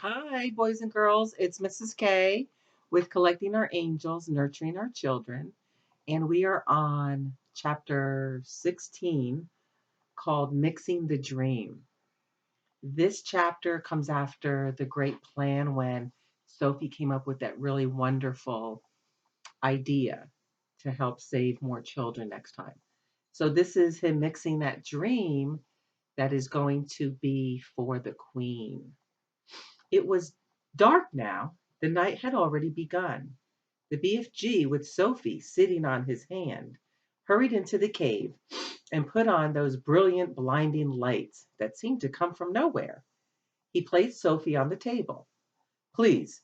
Hi, boys and girls. It's Mrs. K with Collecting Our Angels, Nurturing Our Children. And we are on chapter 16 called Mixing the Dream. This chapter comes after the great plan when Sophie came up with that really wonderful idea to help save more children next time. So, this is him mixing that dream that is going to be for the queen. It was dark now. The night had already begun. The BFG, with Sophie sitting on his hand, hurried into the cave and put on those brilliant, blinding lights that seemed to come from nowhere. He placed Sophie on the table. Please,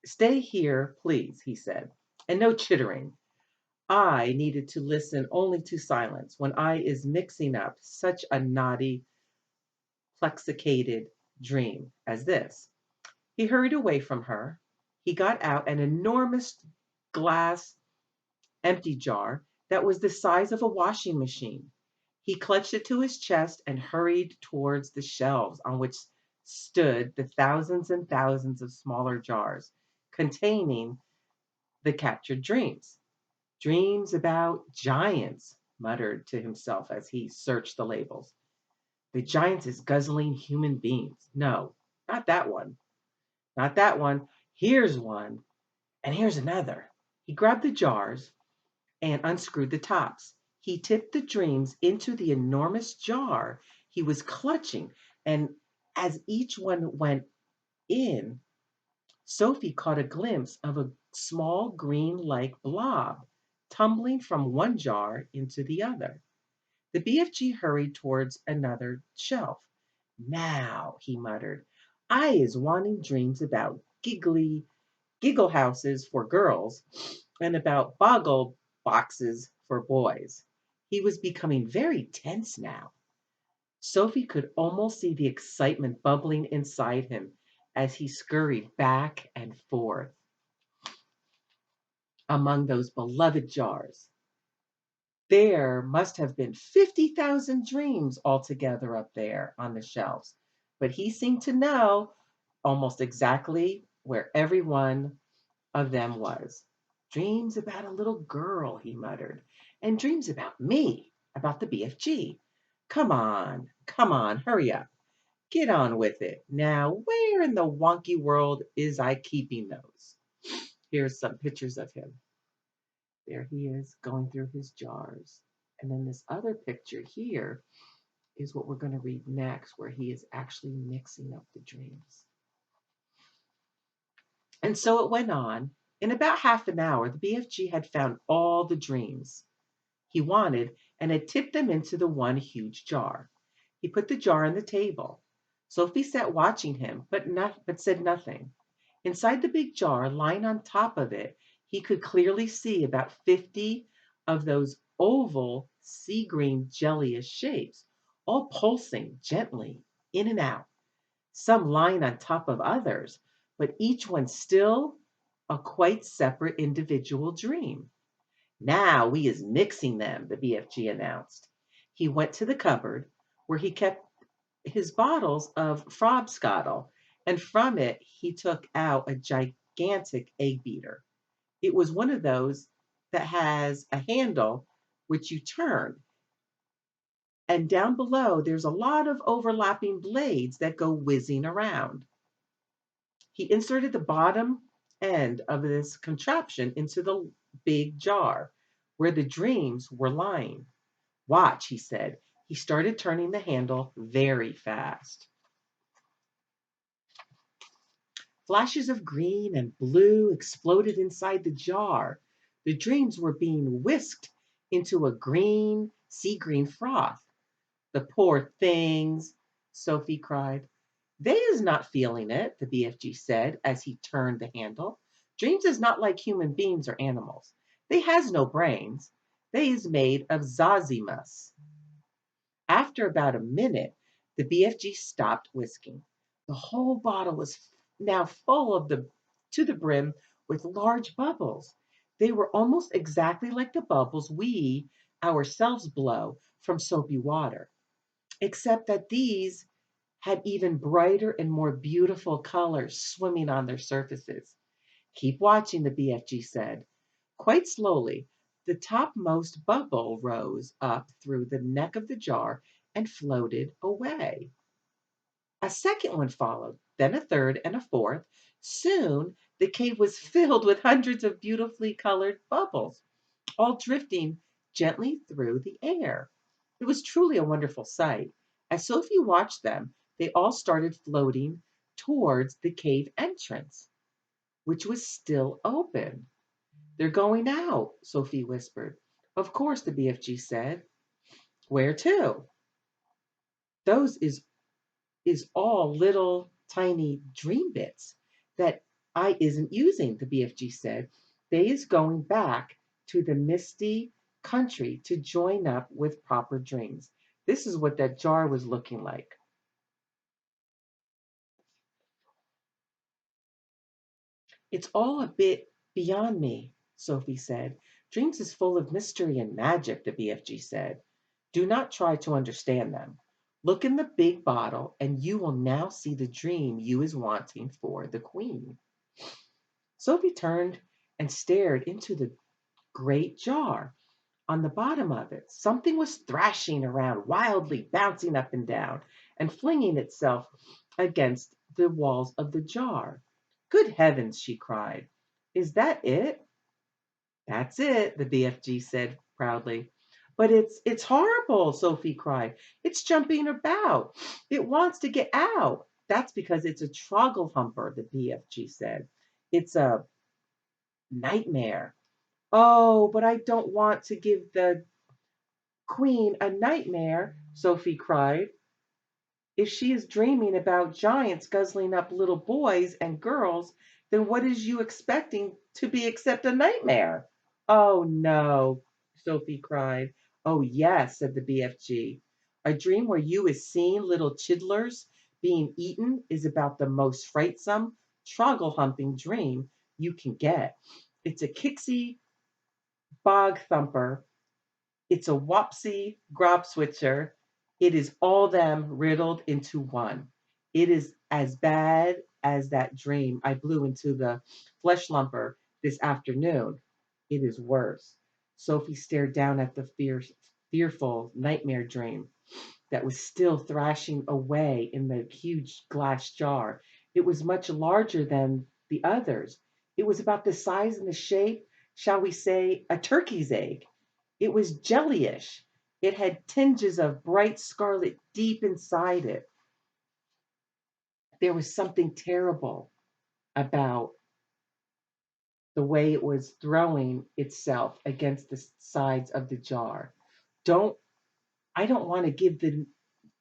stay here, please, he said, and no chittering. I needed to listen only to silence when I is mixing up such a naughty, plexicated dream as this. He hurried away from her. He got out an enormous glass empty jar that was the size of a washing machine. He clutched it to his chest and hurried towards the shelves on which stood the thousands and thousands of smaller jars containing the captured dreams. Dreams about giants, muttered to himself as he searched the labels. The giants is guzzling human beings. No, not that one. Not that one. Here's one, and here's another. He grabbed the jars and unscrewed the tops. He tipped the dreams into the enormous jar he was clutching, and as each one went in, Sophie caught a glimpse of a small green like blob tumbling from one jar into the other. The BFG hurried towards another shelf. Now, he muttered, I is wanting dreams about giggle houses for girls and about boggle boxes for boys. He was becoming very tense now. Sophie could almost see the excitement bubbling inside him as he scurried back and forth among those beloved jars. There must have been 50,000 dreams altogether up there on the shelves, but he seemed to know almost exactly where every one of them was. Dreams about a little girl, he muttered, and dreams about me, about the BFG. Come on, hurry up. Get on with it. Now, where in the wonky world is I keeping those? Here's some pictures of him. There he is going through his jars. And then this other picture here is what we're going to read next, where he is actually mixing up the dreams. And so it went on. In about half an hour, the BFG had found all the dreams he wanted and had tipped them into the one huge jar. He put the jar on the table. Sophie sat watching him, but said nothing. Inside the big jar, lying on top of it, he could clearly see about 50 of those oval sea green jellyish shapes, all pulsing gently in and out, some lying on top of others, but each one still a quite separate individual dream. Now we is mixing them, the BFG announced. He went to the cupboard where he kept his bottles of Frobscottle, and from it he took out a gigantic egg beater. It was one of those that has a handle which you turn, and down below there's a lot of overlapping blades that go whizzing around. He inserted the bottom end of this contraption into the big jar where the dreams were lying. Watch, he said. He started turning the handle very fast. Flashes of green and blue exploded inside the jar. The dreams were being whisked into a green, sea green froth. The poor things, Sophie cried. They is not feeling it, the BFG said as he turned the handle. Dreams is not like human beings or animals. They has no brains. They is made of zazzimus. After about a minute, the BFG stopped whisking. The whole bottle was now full of the to the brim with large bubbles. They were almost exactly like the bubbles we ourselves blow from soapy water, except that these had even brighter and more beautiful colors swimming on their surfaces. Keep watching, the BFG said. Quite slowly, the topmost bubble rose up through the neck of the jar and floated away. A second one followed, then a third and a fourth. Soon the cave was filled with hundreds of beautifully colored bubbles, all drifting gently through the air. It was truly a wonderful sight. As Sophie watched them, they all started floating towards the cave entrance, which was still open. They're going out, Sophie whispered. Of course, the BFG said. Where to? Those is all little tiny dream bits that I isn't using, the BFG said. They is going back to the misty country to join up with proper dreams. This is what that jar was looking like. It's all a bit beyond me, Sophie said. Dreams is full of mystery and magic, the BFG said. Do not try to understand them. Look in the big bottle, and you will now see the dream you is wanting for the queen. Sophie turned and stared into the great jar. On the bottom of it, something was thrashing around wildly, bouncing up and down, and flinging itself against the walls of the jar. Good heavens, she cried. Is that it? That's it, the BFG said proudly. But it's horrible, Sophie cried. It's jumping about. It wants to get out. That's because it's a trogglehumper, the BFG said. It's a nightmare. Oh, but I don't want to give the queen a nightmare, Sophie cried. If she is dreaming about giants guzzling up little boys and girls, then what is you expecting to be except a nightmare? Oh no, Sophie cried. Oh yes, said the BFG. A dream where you is seeing little chidlers being eaten is about the most frightsome, troggle humping dream you can get. It's a kixie bog thumper. It's a wopsy grop switcher. It is all them riddled into one. It is as bad as that dream I blew into the flesh lumper this afternoon. It is worse. Sophie stared down at the fearful nightmare dream that was still thrashing away in the huge glass jar. It was much larger than the others. It was about the size and the shape, shall we say, a turkey's egg. It was jellyish. It had tinges of bright scarlet deep inside it. There was something terrible about the way it was throwing itself against the sides of the jar. Don't I don't want to give the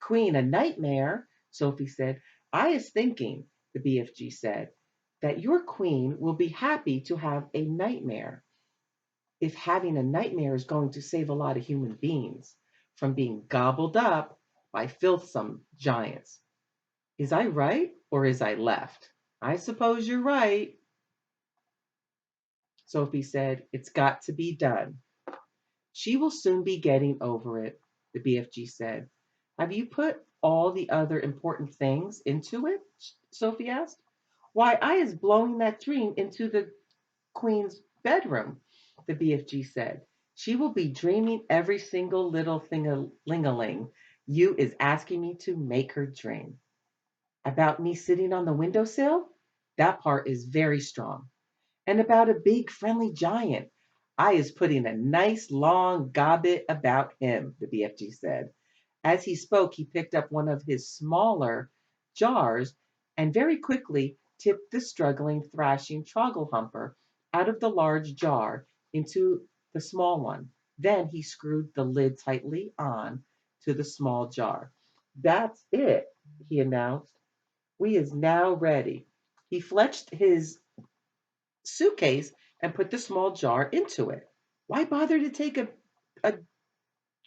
queen a nightmare, Sophie said. I is thinking, the BFG said, that your queen will be happy to have a nightmare if having a nightmare is going to save a lot of human beings from being gobbled up by filthsome giants. Is I right or is I left? I suppose you're right, Sophie said. It's got to be done. She will soon be getting over it, the BFG said. Have you put all the other important things into it? Sophie asked. Why, I is blowing that dream into the queen's bedroom, the BFG said. She will be dreaming every single little thing-a-ling you is asking me to make her dream. About me sitting on the windowsill? That part is very strong. And about a big friendly giant. I is putting a nice long gobbet about him, the BFG said. As he spoke, he picked up one of his smaller jars and very quickly tipped the struggling, thrashing trogglehumper out of the large jar into the small one. Then he screwed the lid tightly on to the small jar. That's it, he announced. We is now ready. He fletched his suitcase and put the small jar into it. Why bother to take a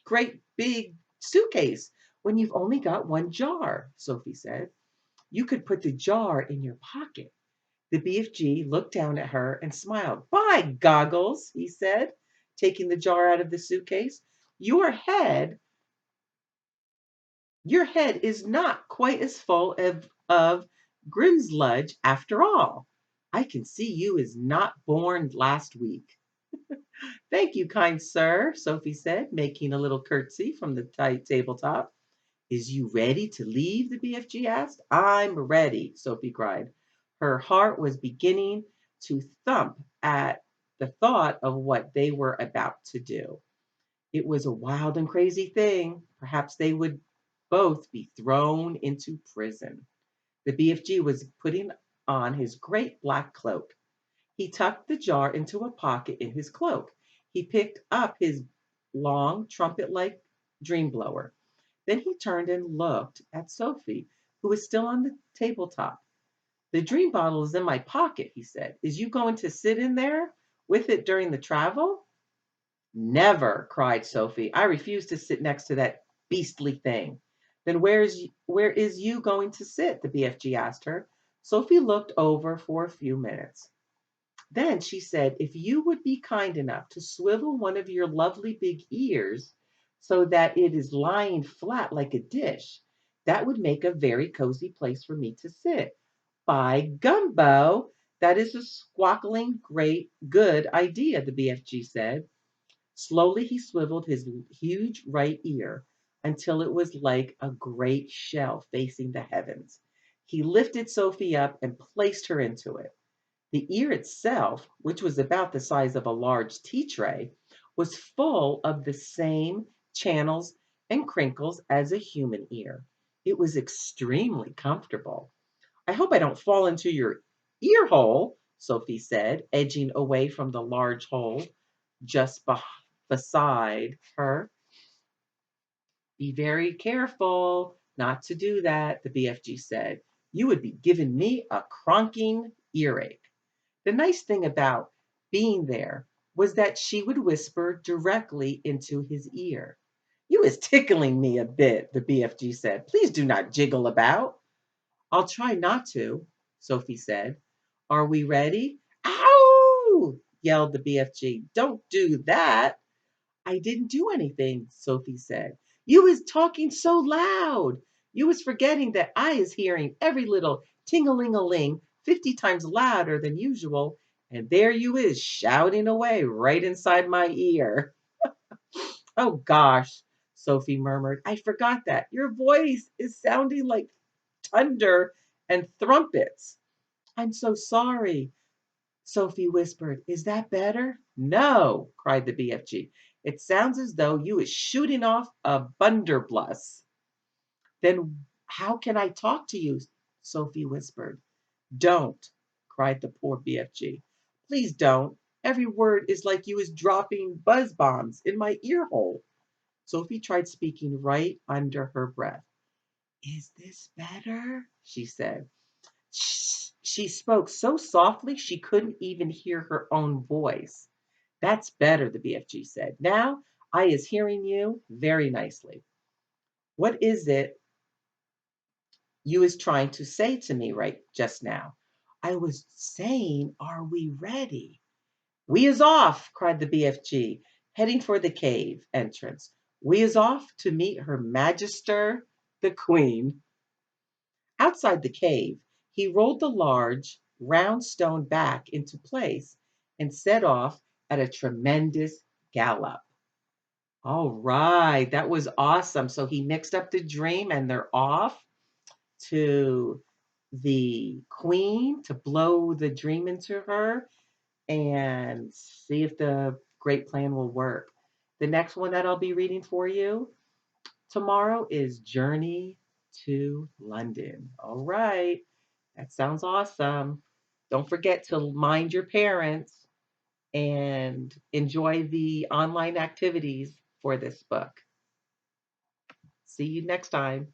great big suitcase when you've only got one jar? Sophie said. You could put the jar in your pocket. The BFG looked down at her and smiled. By goggles, he said, taking the jar out of the suitcase. Your head Your head is not quite as full of grimsludge after all. I can see you is not born last week. Thank you, kind sir, Sophie said, making a little curtsy from the tight tabletop. Is you ready to leave? The BFG asked. I'm ready, Sophie cried. Her heart was beginning to thump at the thought of what they were about to do. It was a wild and crazy thing. Perhaps they would both be thrown into prison. The BFG was putting on his great black cloak. He tucked the jar into a pocket in his cloak. He picked up his long trumpet like dream blower. Then he turned and looked at Sophie, who was still on the tabletop. The dream bottle is in my pocket, he said. Is you going to sit in there with it during the travel? Never, cried Sophie. I refuse to sit next to that beastly thing. Then where is you going to sit? The BFG asked her. Sophie looked over for a few minutes. Then she said, if you would be kind enough to swivel one of your lovely big ears so that it is lying flat like a dish, that would make a very cozy place for me to sit. By gumbo, that is a squawkling great good idea, the BFG said. Slowly he swiveled his huge right ear until it was like a great shell facing the heavens. He lifted Sophie up and placed her into it. The ear itself, which was about the size of a large tea tray, was full of the same channels and crinkles as a human ear. It was extremely comfortable. I hope I don't fall into your ear hole, Sophie said, edging away from the large hole just beside her. Be very careful not to do that, the BFG said. You would be giving me a cronking earache. The nice thing about being there was that she would whisper directly into his ear. You is tickling me a bit, the BFG said. Please do not jiggle about. I'll try not to, Sophie said. Are we ready? Ow! Yelled the BFG. Don't do that. I didn't do anything, Sophie said. You was talking so loud. You was forgetting that I is hearing every little ting-a-ling-a-ling 50 times louder than usual, and there you is shouting away right inside my ear. Oh gosh, Sophie murmured. I forgot that. Your voice is sounding like thunder and trumpets. I'm so sorry, Sophie whispered. Is that better? No, cried the BFG. It sounds as though you is shooting off a blunderbuss. Then how can I talk to you? Sophie whispered. Don't, cried the poor BFG. Please don't. Every word is like you is dropping buzz bombs in my ear hole. Sophie tried speaking right under her breath. Is this better? She said. She spoke so softly she couldn't even hear her own voice. That's better, the BFG said. Now I is hearing you very nicely. What is it you is trying to say to me right just now? I was saying, are we ready? We is off, cried the BFG, heading for the cave entrance. We is off to meet Her Magister the Queen. Outside the cave, he rolled the large, round stone back into place and set off at a tremendous gallop. All right, that was awesome. So he mixed up the dream and they're off to the queen to blow the dream into her and see if the great plan will work. The next one that I'll be reading for you tomorrow is Journey to London. All right. That sounds awesome. Don't forget to mind your parents and enjoy the online activities for this book. See you next time.